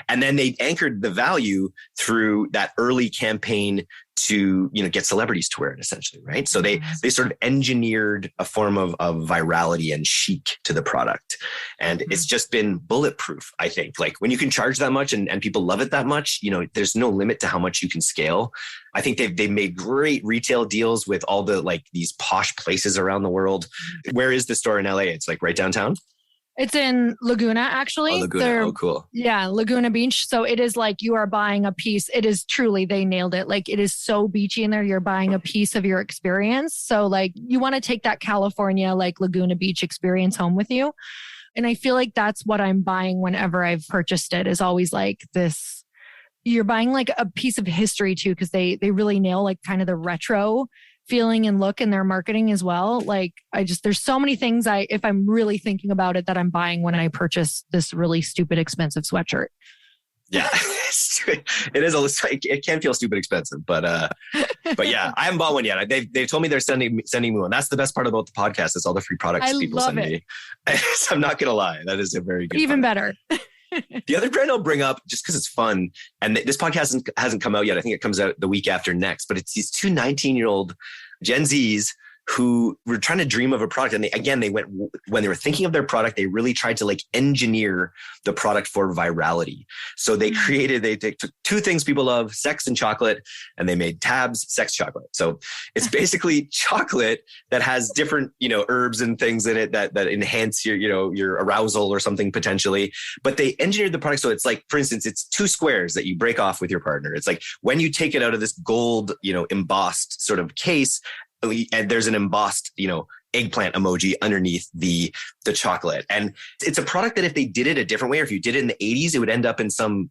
And then they anchored the value through that early campaign to, get celebrities to wear it essentially. Right. So they sort of engineered a form of virality and chic to the product. And it's just been bulletproof. I think like when you can charge that much and people love it that much, there's no limit to how much you can scale. I think they've made great retail deals with all the like these posh places around the world. Where is the store in LA? It's like right downtown. It's in Laguna, actually. Oh, Laguna. Cool. Yeah, Laguna Beach. So it is like you are buying a piece. It is truly, they nailed it. Like it is so beachy in there. You're buying a piece of your experience. So like you want to take that California, like Laguna Beach experience home with you. And I feel like that's what I'm buying whenever I've purchased it, is always like this. You're buying like a piece of history too, because they really nail like kind of the retro feeling and look in their marketing as well. Like there's so many things if I'm really thinking about it, that I'm buying when I purchase this really stupid expensive sweatshirt. Yeah, it is. It can feel stupid expensive, but yeah, I haven't bought one yet. They've told me they're sending me one. That's the best part about the podcast, is all the free products people send me. So I'm not gonna lie, that is a very good. Even product. Better. The other brand I'll bring up, just because it's fun, and this podcast hasn't come out yet. I think it comes out the week after next. But it's these two 19-year-old Gen Zs who were trying to dream of a product. And they went, when they were thinking of their product, they really tried to like engineer the product for virality. So they took two things people love, sex and chocolate, and they made Tabs sex chocolate. So it's basically chocolate that has different, herbs and things in it that enhance your arousal or something potentially. But they engineered the product. So it's like, for instance, it's two squares that you break off with your partner. It's like when you take it out of this gold, embossed sort of case, and there's an embossed, eggplant emoji underneath the chocolate. And it's a product that if they did it a different way, or if you did it in the 80s, it would end up in some,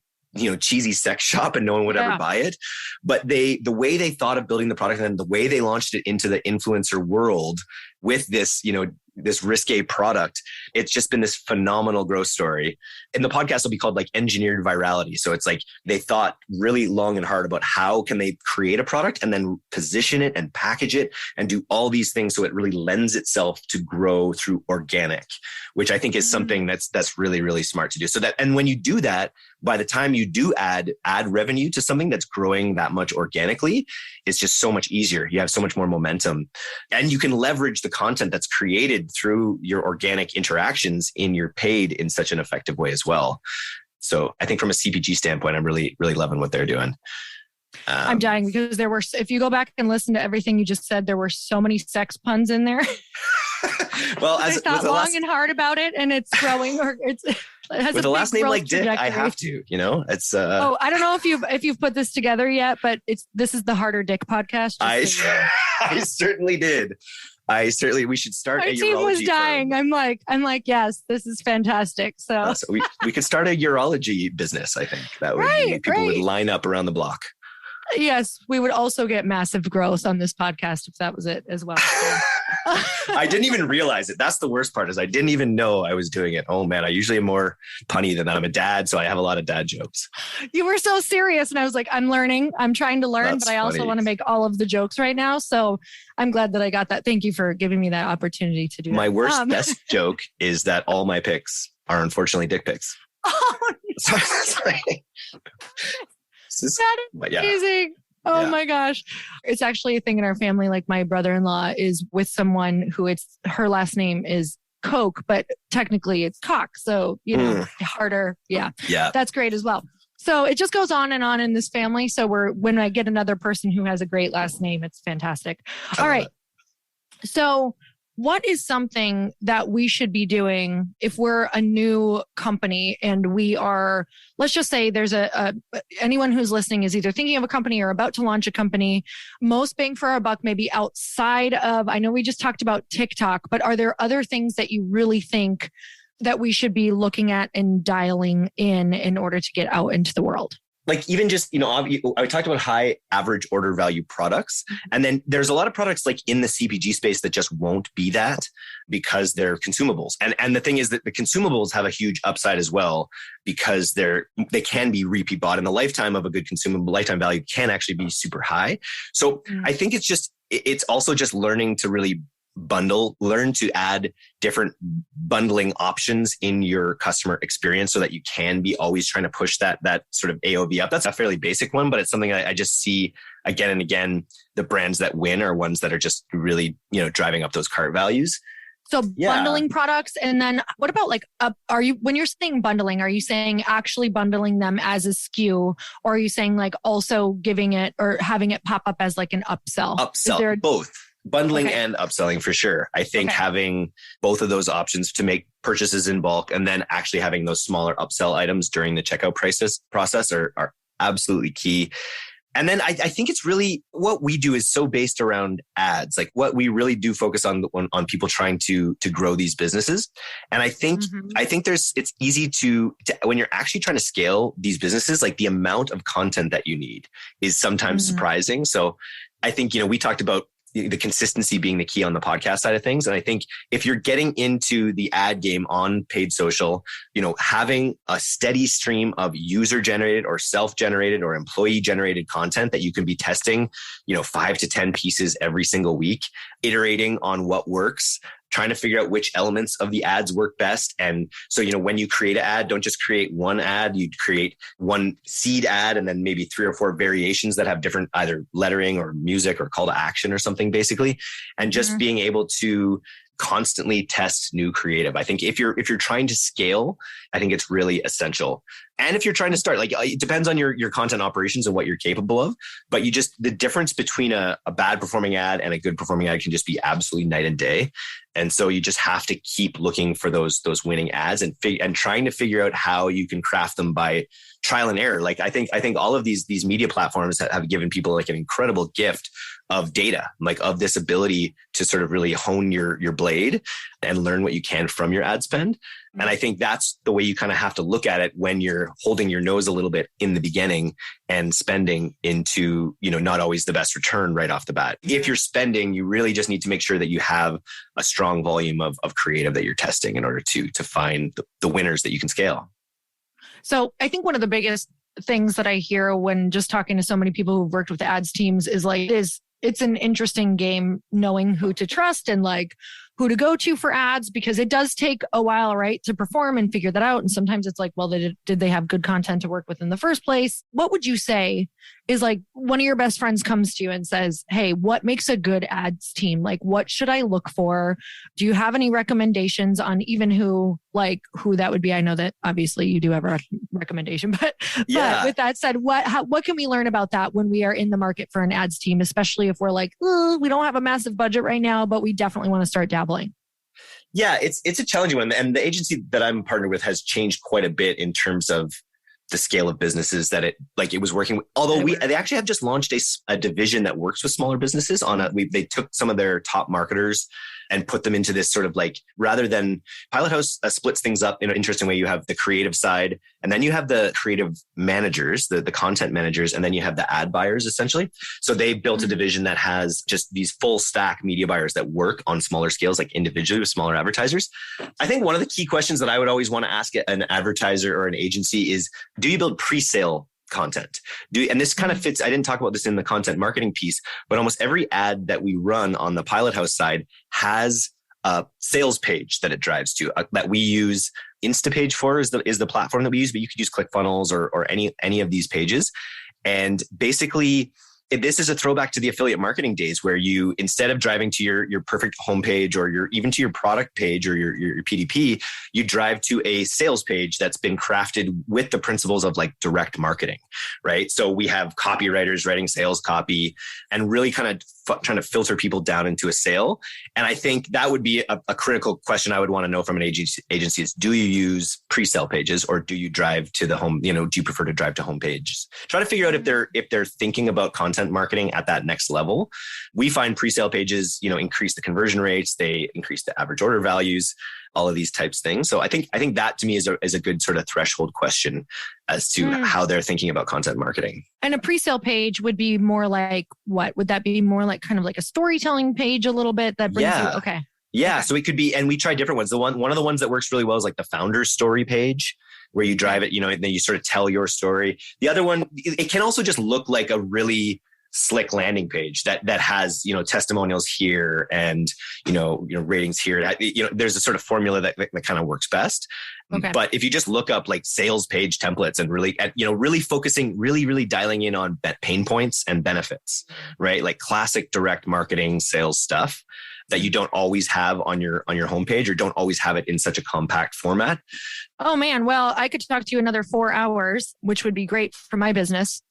cheesy sex shop and no one would ever buy it. But the way they thought of building the product and the way they launched it into the influencer world with this, this risque product, it's just been this phenomenal growth story. And the podcast will be called like Engineered Virality. So it's like they thought really long and hard about how can they create a product and then position it and package it and do all these things so it really lends itself to grow through organic, which I think is something that's really, really smart to do. So that, and when you do that, by the time you do add revenue to something that's growing that much organically, it's just so much easier. You have so much more momentum, and you can leverage the content that's created through your organic interactions in your paid in such an effective way as well. So I think from a CPG standpoint, I'm really, really loving what they're doing. I'm dying because if you go back and listen to everything you just said, there were so many sex puns in there. Well, I thought long and hard about it, and it's growing, or it has with a last name like Dyck, trajectory. I have to, it's. I don't know if you've put this together yet, but this is the Harder Dyck podcast. I certainly did. We should start. My team was dying. I'm like, yes, this is fantastic. So we could start a urology business. I think that would people would line up around the block. Yes, we would also get massive growth on this podcast if that was it as well. So. I didn't even realize it. That's the worst part, is I didn't even know I was doing it. Oh man, I usually am more punny than that. I'm a dad, so I have a lot of dad jokes. You were so serious, and I was like, I'm learning. I'm trying to learn, but I also want to make all of the jokes right now. So I'm glad that I got that. Thank you for giving me that opportunity to do my that. worst best joke is that all my pics are unfortunately dick pics. Oh, no. Sorry. That is amazing. Oh my gosh. It's actually a thing in our family. Like my brother-in-law is with someone who her last name is Coke, but technically it's Cock. So, harder. Yeah. That's great as well. So it just goes on in this family. So when I get another person who has a great last name, it's fantastic. All right. So what is something that we should be doing if we're a new company and we are, let's just say there's anyone who's listening is either thinking of a company or about to launch a company, most bang for our buck, maybe outside of, I know we just talked about TikTok, but are there other things that you really think that we should be looking at and dialing in order to get out into the world? Like even just, I talked about high average order value products. And then there's a lot of products like in the CPG space that just won't be that because they're consumables. And the thing is that the consumables have a huge upside as well because they can be repeat bought, and the lifetime of a good consumable, lifetime value can actually be super high. So I think it's also just learning to really learn to add different bundling options in your customer experience so that you can be always trying to push that sort of AOV up. That's a fairly basic one, but it's something I just see again and again. The brands that win are ones that are just really, driving up those cart values. So bundling products. And then what about when you're saying bundling, are you saying actually bundling them as a SKU, or are you saying like also giving it or having it pop up as like an upsell? Both. Bundling and upselling for sure. I think having both of those options to make purchases in bulk and then actually having those smaller upsell items during the checkout process are absolutely key. And then I think it's really what we do is so based around ads. Like what we really do focus on people trying to grow these businesses. And I think it's easy to when you're actually trying to scale these businesses, like the amount of content that you need is sometimes surprising. So I think, we talked about the consistency being the key on the podcast side of things. And I think if you're getting into the ad game on paid social, having a steady stream of user generated or self-generated or employee generated content that you can be testing, 5 to 10 pieces every single week, iterating on what works, trying to figure out which elements of the ads work best. And so, when you create an ad, don't just create one ad, you create one seed ad and then maybe 3 or 4 variations that have different either lettering or music or call to action or something basically. And just being able to constantly test new creative. I think if you're trying to scale, I think it's really essential. And if you're trying to start, like it depends on your content operations and what you're capable of, but the difference between a bad performing ad and a good performing ad can just be absolutely night and day. And so you just have to keep looking for those winning ads and trying to figure out how you can craft them by trial and error. Like I think all of these media platforms have given people like an incredible gift of data, like of this ability to sort of really hone your blade and learn what you can from your ad spend. And I think that's the way you kind of have to look at it when you're holding your nose a little bit in the beginning and spending into, not always the best return right off the bat. If you're spending, you really just need to make sure that you have a strong volume of creative that you're testing in order to find the winners that you can scale. So I think one of the biggest things that I hear when just talking to so many people who've worked with ads teams is like, it's an interesting game knowing who to trust and like who to go to for ads, because it does take a while, right, to perform and figure that out. And sometimes it's like, well, did they have good content to work with in the first place? What would you say is like one of your best friends comes to you and says, hey, what makes a good ads team? Like, what should I look for? Do you have any recommendations on even who that would be? I know that obviously you do have a recommendation, but with that said, what can we learn about that when we are in the market for an ads team, especially if we're like, we don't have a massive budget right now, but we definitely want to start dabbling? Yeah, it's a challenging one. And the agency that I'm partnered with has changed quite a bit in terms of the scale of businesses that it was working with. Although they actually have just launched a division that works with smaller businesses they took some of their top marketers and put them into this sort of like, rather than Pilot House splits things up in an interesting way. You have the creative side, and then you have the creative managers, the content managers, and then you have the ad buyers essentially. So they built a division that has just these full stack media buyers that work on smaller scales, like individually with smaller advertisers. I think one of the key questions that I would always want to ask an advertiser or an agency is, do you build pre-sale content? And this kind of fits, I didn't talk about this in the content marketing piece, but almost every ad that we run on the Pilot House side has a sales page that it drives to, that we use Instapage for is the platform that we use, but you could use ClickFunnels or any of these pages. And basically, this is a throwback to the affiliate marketing days where you, instead of driving to your perfect homepage or even to your product page or your PDP, you drive to a sales page that's been crafted with the principles of like direct marketing, right? So we have copywriters writing sales copy and really kind of trying to filter people down into a sale. And I think that would be a critical question I would want to know from an agency is, do you use pre-sale pages or do you drive to the home? Do you prefer to drive to home pages? Try to figure out if they're thinking about content marketing at that next level. We find pre-sale pages, increase the conversion rates, they increase the average order values, all of these types of things. So I think that to me is a good sort of threshold question as to how they're thinking about content marketing. And a pre-sale page would be more like what? Would that be more like kind of like a storytelling page a little bit that brings you? Okay. Yeah. Okay. So it could be, and we try different ones. One of the ones that works really well is like the founder's story page, where you drive it, and then you sort of tell your story. The other one, it can also just look like a really slick landing page that has, testimonials here and, ratings here. There's a sort of formula that kind of works best. Okay. But if you just look up like sales page templates and really focusing, really dialing in on pain points and benefits, right? Like classic direct marketing sales stuff that you don't always have on your homepage or don't always have it in such a compact format. Oh man, well, I could talk to you another 4 hours, which would be great for my business.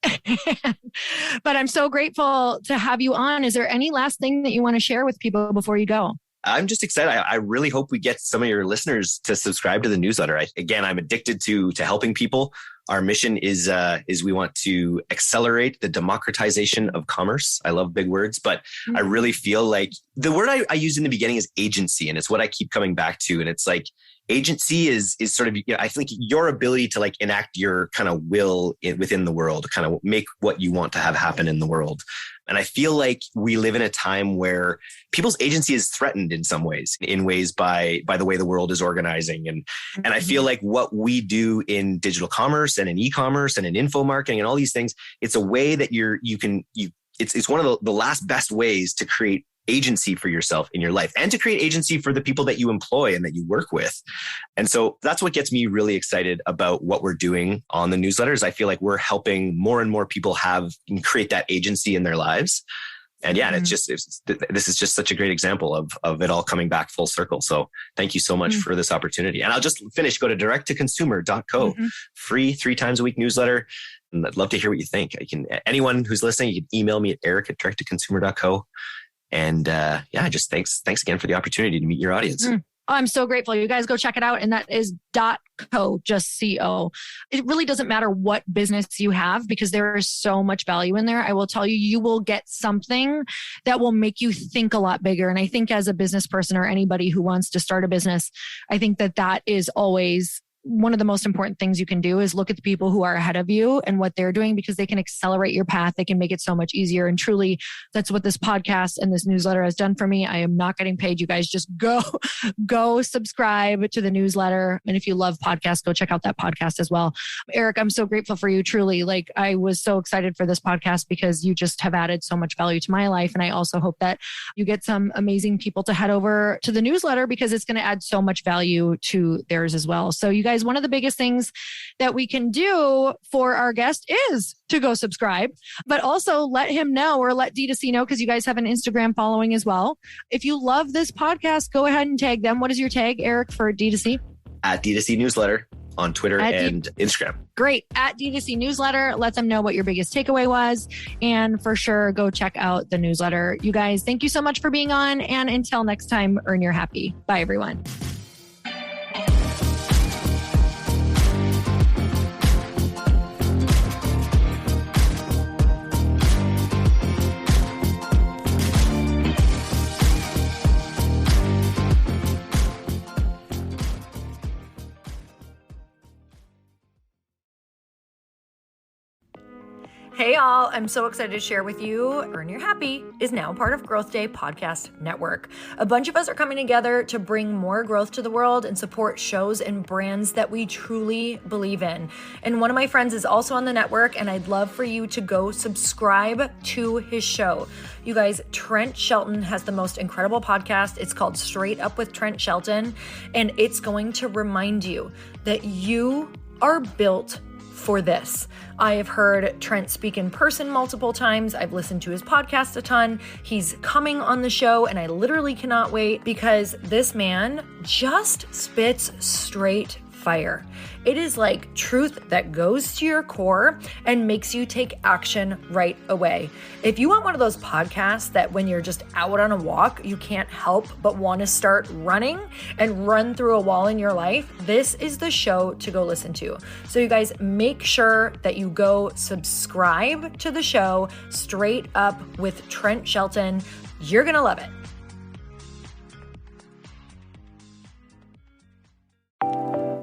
But I'm so grateful to have you on. Is there any last thing that you want to share with people before you go? I'm just excited. I really hope we get some of your listeners to subscribe to the newsletter. I'm addicted to helping people. Our mission is we want to accelerate the democratization of commerce. I love big words, but I really feel like the word I used in the beginning is agency, and it's what I keep coming back to. And it's like agency is sort of, I think your ability to like enact your kind of will within the world, kind of make what you want to have happen in the world. And I feel like we live in a time where people's agency is threatened in some ways, by the way the world is organizing. And I feel like what we do in digital commerce and in e-commerce and in info marketing and all these things, it's a way that it's one of the last best ways to create agency for yourself in your life and to create agency for the people that you employ and that you work with. And so that's what gets me really excited about what we're doing on the newsletters. I feel like we're helping more and more people have and create that agency in their lives. And yeah, this is just such a great example of it all coming back full circle. So thank you so much for this opportunity. And I'll just finish, go to directtoconsumer.co, free 3 times a week newsletter. And I'd love to hear what you think. Anyone who's listening, you can email me at eric@directtoconsumer.co. And just thanks again for the opportunity to meet your audience. I'm so grateful. You guys go check it out. And that is .co, just CO. It really doesn't matter what business you have because there is so much value in there. I will tell you, you will get something that will make you think a lot bigger. And I think as a business person or anybody who wants to start a business, I think that is always one of the most important things you can do is look at the people who are ahead of you and what they're doing because they can accelerate your path. They can make it so much easier. And truly, that's what this podcast and this newsletter has done for me. I am not getting paid. You guys just go subscribe to the newsletter. And if you love podcasts, go check out that podcast as well. Eric, I'm so grateful for you. Truly, like I was so excited for this podcast because you just have added so much value to my life. And I also hope that you get some amazing people to head over to the newsletter because it's going to add so much value to theirs as well. So you guys, one of the biggest things that we can do for our guest is to go subscribe, but also let him know or let D2C know because you guys have an Instagram following as well. If you love this podcast, go ahead and tag them. What is your tag, Eric, for D2C? At D2C Newsletter on Twitter and Instagram. Great. At D2C Newsletter, let them know what your biggest takeaway was. And for sure, go check out the newsletter. You guys, thank you so much for being on. And until next time, earn your happy. Bye, everyone. Hey all, I'm so excited to share with you, Earn Your Happy is now part of Growth Day Podcast Network. A bunch of us are coming together to bring more growth to the world and support shows and brands that we truly believe in. And one of my friends is also on the network, and I'd love for you to go subscribe to his show. You guys, Trent Shelton has the most incredible podcast. It's called Straight Up with Trent Shelton, and it's going to remind you that you are built for this. I have heard Trent speak in person multiple times. I've listened to his podcast a ton. He's coming on the show and I literally cannot wait because this man just spits straight fire. It is like truth that goes to your core and makes you take action right away. If you want one of those podcasts that when you're just out on a walk, you can't help but want to start running and run through a wall in your life, this is the show to go listen to. So you guys make sure that you go subscribe to the show Straight Up with Trent Shelton. You're going to love it.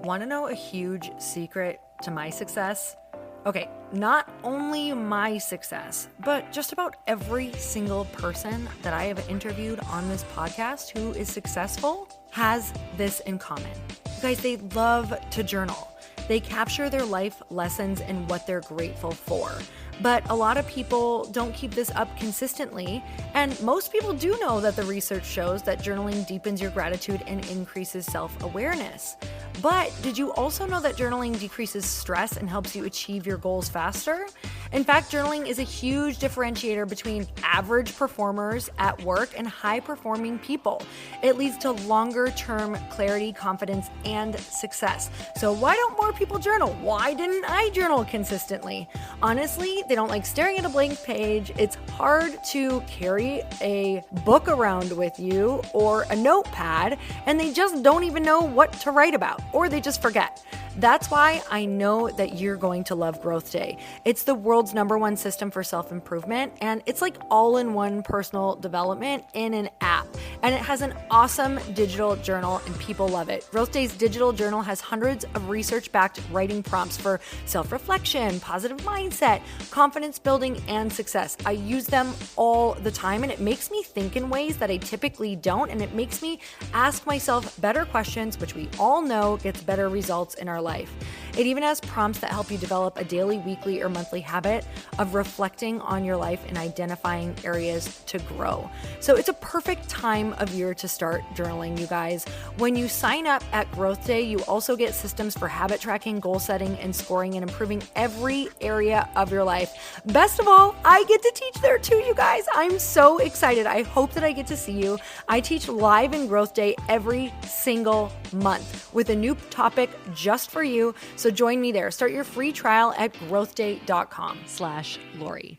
Want to know a huge secret to my success? Okay, not only my success, but just about every single person that I have interviewed on this podcast who is successful has this in common. You guys, they love to journal. They capture their life lessons and what they're grateful for. But a lot of people don't keep this up consistently. And most people do know that the research shows that journaling deepens your gratitude and increases self-awareness. But did you also know that journaling decreases stress and helps you achieve your goals faster? In fact, journaling is a huge differentiator between average performers at work and high-performing people. It leads to longer-term clarity, confidence, and success. So why don't more people journal? Why didn't I journal consistently? Honestly, they don't like staring at a blank page. It's hard to carry a book around with you or a notepad, and they just don't even know what to write about, or they just forget. That's why I know that you're going to love Growth Day. It's the world's #1 system for self-improvement, and it's like all-in-one personal development in an app. And it has an awesome digital journal, and people love it. Growth Day's digital journal has hundreds of research-backed writing prompts for self-reflection, positive mindset, confidence building, and success. I use them all the time, and it makes me think in ways that I typically don't, and it makes me ask myself better questions, which we all know gets better results in our life. It even has prompts that help you develop a daily, weekly, or monthly habit of reflecting on your life and identifying areas to grow. So it's a perfect time of year to start journaling, you guys. When you sign up at Growth Day, you also get systems for habit tracking, goal setting, and scoring, and improving every area of your life. Best of all, I get to teach there too, you guys. I'm so excited. I hope that I get to see you. I teach live in Growth Day every single month with a new topic just for you. So join me there. Start your free trial at growthday.com/Lori.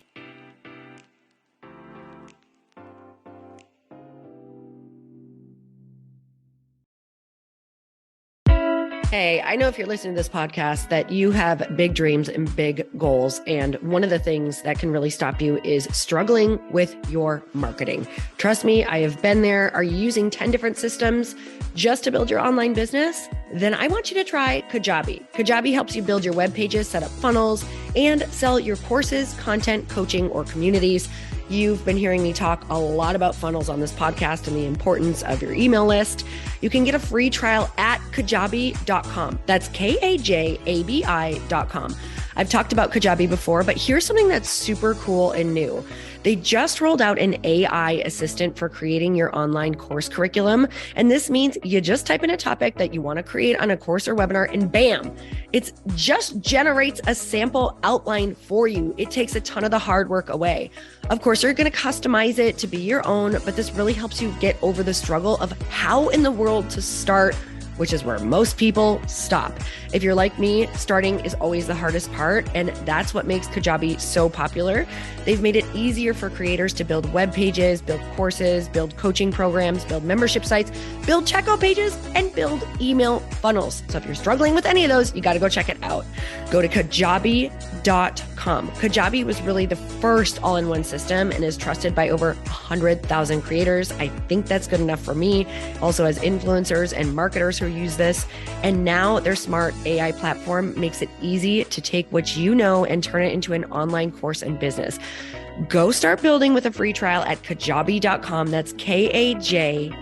Hey, I know if you're listening to this podcast that you have big dreams and big goals. And one of the things that can really stop you is struggling with your marketing. Trust me, I have been there. Are you using 10 different systems just to build your online business? Then I want you to try Kajabi. Kajabi helps you build your web pages, set up funnels, and sell your courses, content, coaching, or communities. You've been hearing me talk a lot about funnels on this podcast and the importance of your email list. You can get a free trial at kajabi.com. That's Kajabi.com. I've talked about Kajabi before, but here's something that's super cool and new. They just rolled out an AI assistant for creating your online course curriculum. And this means you just type in a topic that you want to create on a course or webinar, and bam, it just generates a sample outline for you. It takes a ton of the hard work away. Of course, you're going to customize it to be your own, but this really helps you get over the struggle of how in the world to start, which is where most people stop. If you're like me, starting is always the hardest part, and that's what makes Kajabi so popular. They've made it easier for creators to build web pages, build courses, build coaching programs, build membership sites, build checkout pages, and build email funnels. So if you're struggling with any of those, you got to go check it out. Go to Kajabi.com. Kajabi was really the first all-in-one system and is trusted by over 100,000 creators. I think that's good enough for me. Also has influencers and marketers who use this. And now their smart AI platform makes it easy to take what you know and turn it into an online course and business. Go start building with a free trial at Kajabi.com. That's Kajabi.com.